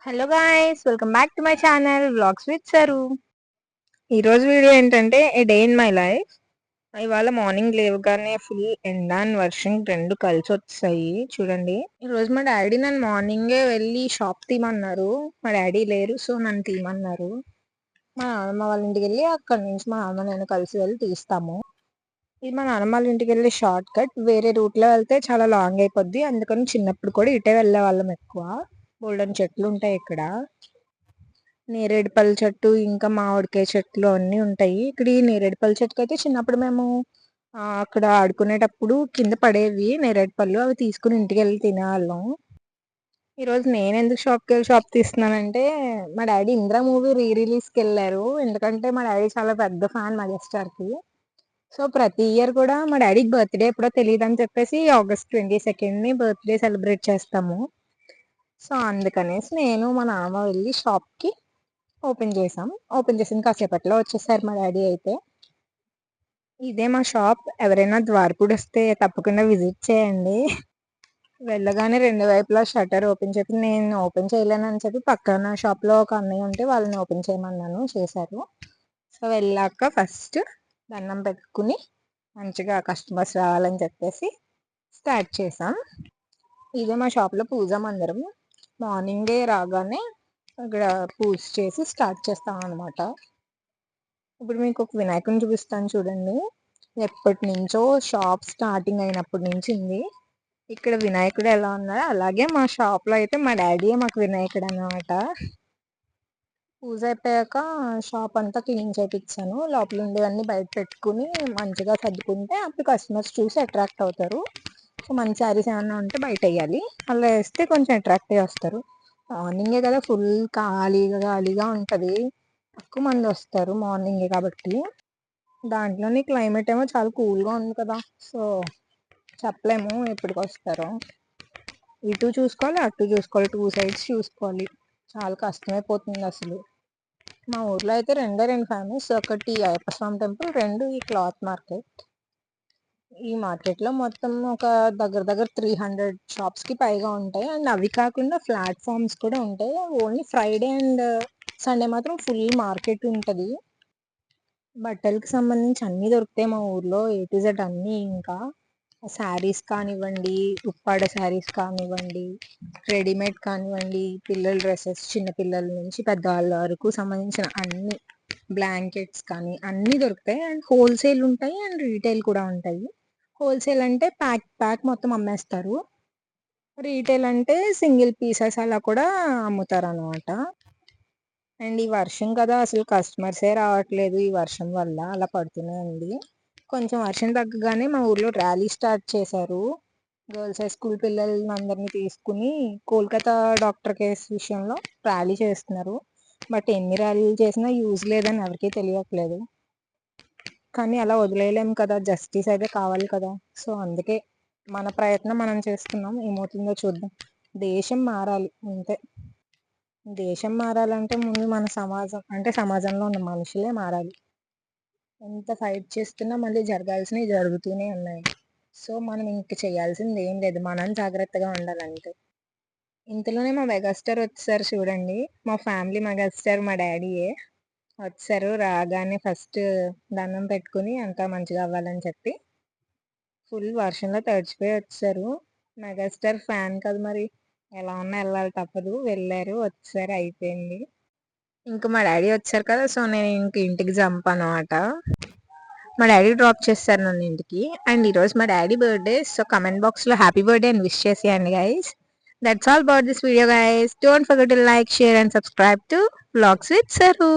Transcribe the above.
Hello guys, welcome back to my channel vlogs with sir. ఈరోజు video ఏంటంటే ఏ day in my life. ఇవాళ morning లేవగానే full ఎండ and వర్షం రెండు కలిసి వచ్చాయి చూడండి. ఈరోజు మా డాడీ నన్ను మార్నింగే వెళ్ళి షాప్ తీయమన్నారు. మా డాడీ లేరు, సో నన్ను తీయమన్నారు. మా నాన్నమ్మ వాళ్ళ ఇంటికి వెళ్ళి అక్కడి నుంచి మా నాన్న నేను కలిసి వెళ్ళి తీస్తాము. ఇది మా నాన్నమ్మ వాళ్ళ ఇంటికి వెళ్ళి షార్ట్ కట్. వేరే రూట్లో వెళ్తే చాలా లాంగ్ అయిపోద్ది, అందుకని చిన్నప్పుడు కూడా ఇటే వెళ్ళే వాళ్ళం ఎక్కువ. గోల్డెన్ చెట్లు ఉంటాయి ఇక్కడ, నేరేడుపల్లి చెట్టు ఇంకా మామిడికాయ చెట్లు అన్నీ ఉంటాయి ఇక్కడ. ఈ నేరేడుపల్లి చెట్టుకు అయితే చిన్నప్పుడు మేము అక్కడ ఆడుకునేటప్పుడు కింద పడేవి నేరేడుపళ్ళు, అవి తీసుకుని ఇంటికి వెళ్ళి తినేవాళ్ళం. ఈరోజు నేను ఎందుకు షాప్ తీస్తున్నానంటే మా డాడీ ఇంద్ర మూవీ రిలీజ్కి వెళ్ళారు. ఎందుకంటే మా డాడీ చాలా పెద్ద ఫ్యాన్ మెగాస్టార్కి. సో ప్రతి ఇయర్ కూడా మా డాడీకి బర్త్డే ఎప్పుడో తెలియదు అని చెప్పేసి ఆగస్ట్ 22nd బర్త్డే సెలబ్రేట్ చేస్తాము. సో అందుకనేసి నేను మా నాన్న వెళ్ళి షాప్కి ఓపెన్ చేసాం. ఓపెన్ చేసిన కాసేపట్లో వచ్చేసారు మా డాడీ అయితే. ఇదే మా షాప్. ఎవరైనా ద్వారపూడి వస్తే తప్పకుండా విజిట్ చేయండి. వెళ్ళగానే రెండు వైపులా షట్టర్ ఓపెన్ చెప్పి నేను ఓపెన్ చేయలేనని చెప్పి పక్కన షాప్లో ఒక అన్నయ్య ఉంటే వాళ్ళని ఓపెన్ చేయమన్నాను, చేశారు. సో వెళ్ళాక ఫస్ట్ దండం పెట్టుకుని మంచిగా కస్టమర్స్ రావాలని చెప్పేసి స్టార్ట్ చేసాం. ఇదే మా షాప్లో పూజా మందిరం. మార్నింగే రాగానే అక్కడ పూజ చేసి స్టార్ట్ చేస్తాం అనమాట. ఇప్పుడు మీకు ఒక వినాయకుని చూపిస్తాను చూడండి. ఎప్పటి నుంచో షాప్ స్టార్టింగ్ అయినప్పటి నుంచి ఉంది. ఇక్కడ వినాయకుడు ఎలా ఉన్నారో అలాగే మా షాప్లో అయితే మా డాడీయే మాకు వినాయకుడు అనమాట. పూజ అయిపోయాక షాప్ అంతా క్లీన్ చేయించాను. లోపల ఉండేవన్నీ బయట పెట్టుకుని మంచిగా సర్దుకుంటే అప్పుడు కస్టమర్స్ చూసి అట్రాక్ట్ అవుతారు. సో మంచి శారీస్ ఏమన్నా ఉంటే బయట వేయాలి, అలా వేస్తే కొంచెం అట్రాక్ట్ అయ్యి వస్తారు. మార్నింగే కదా ఫుల్ ఖాళీగా ఉంటుంది, తక్కువ మంది వస్తారు మార్నింగే కాబట్టి. దాంట్లోని క్లైమేట్ ఏమో చాలా కూల్గా ఉంది కదా, సో చెప్పలేము ఎప్పటికి వస్తారో. ఇటు చూసుకోవాలి అటు చూసుకోవాలి, 2 sides చూసుకోవాలి, చాలా కష్టమైపోతుంది అసలు. మా ఊర్లో అయితే రెండు ఫేమస్, ఒకటి అయ్యప్ప స్వామి టెంపుల్, రెండు ఈ క్లాత్ మార్కెట్. ఈ మార్కెట్లో మొత్తం ఒక దగ్గర 300 షాప్స్కి పైగా ఉంటాయి. అండ్ అవి కాకుండా ప్లాట్ఫామ్స్ కూడా ఉంటాయి. ఓన్లీ ఫ్రైడే అండ్ సండే మాత్రం ఫుల్ మార్కెట్ ఉంటుంది. బట్టలకు సంబంధించి అన్నీ దొరుకుతాయి మా ఊర్లో, A to Z అన్నీ. ఇంకా శారీస్ కానివ్వండి, ఉప్పాడ శారీస్ కానివ్వండి, రెడీమేడ్ కానివ్వండి, పిల్లల డ్రెస్సెస్, చిన్నపిల్లల నుంచి పెద్దవాళ్ళ వరకు సంబంధించిన అన్ని, బ్లాంకెట్స్ కానీ అన్నీ దొరుకుతాయి. అండ్ హోల్సేల్ ఉంటాయి అండ్ రీటైల్ కూడా ఉంటాయి. హోల్సేల్ అంటే ప్యాక్ మొత్తం అమ్మేస్తారు. రీటైల్ అంటే సింగిల్ పీసెస్ అలా కూడా అమ్ముతారు అనమాట. అండ్ ఈ వర్షం కదా అసలు కస్టమర్సే రావట్లేదు, ఈ వర్షం వల్ల అలా పడుతూనే ఉంది. కొంచెం వర్షం తగ్గగానే మా ఊర్లో ర్యాలీ స్టార్ట్ చేశారు. గర్ల్స్ హై స్కూల్ పిల్లల్ని అందరినీ తీసుకుని కోల్కతా డాక్టర్ కేసు విషయంలో ర్యాలీ చేస్తున్నారు. బట్ ఎన్ని ర్యాలీలు చేసినా యూజ్ లేదని ఎవరికీ తెలియట్లేదు. కానీ అలా వదిలేయలేము కదా, జస్టిస్ అయితే కావాలి కదా. సో అందుకే మన ప్రయత్నం మనం చేస్తున్నాం, ఏమవుతుందో చూద్దాం. దేశం మారాలి అంతే. దేశం మారాలంటే ముందు మన సమాజంలో ఉన్న మనుషులే మారాలి. ఎంత ఫైట్ చేస్తున్నా మళ్ళీ జరగాల్సినవి జరుగుతూనే ఉన్నాయి. సో మనం ఇంక చేయాల్సింది ఏం లేదు, మనం జాగ్రత్తగా ఉండాలంటే. ఇంతలోనే మా మెగాస్టార్ వచ్చారు చూడండి. మా ఫ్యామిలీ మెగాస్టార్ మా డాడీయే వచ్చారు. రాగానే ఫస్ట్ దండం పెట్టుకుని అంతా మంచిగా అవ్వాలని చెప్పి ఫుల్ వర్షంలో తడిచిపోయి వచ్చారు. మెగాస్టార్ ఫ్యాన్ కదా, మరి ఎలా ఉన్నా వెళ్ళాలి తప్పదు. వెళ్ళారు, వచ్చారు, అయిపోయింది. ఇంకా మా డాడీ వచ్చారు కదా, సో నేను ఇంటికి జంప్ అనమాట. మా డాడీ డ్రాప్ చేస్తారు నన్ను ఇంటికి. అండ్ ఈరోజు మా డాడీ బర్త్డే, సో కమెంట్ బాక్స్లో హ్యాపీ బర్త్డే అని విష్ చేసేయండి guys. That's all about this video guys. Don't forget to like, share and subscribe to Vlogs with Saru.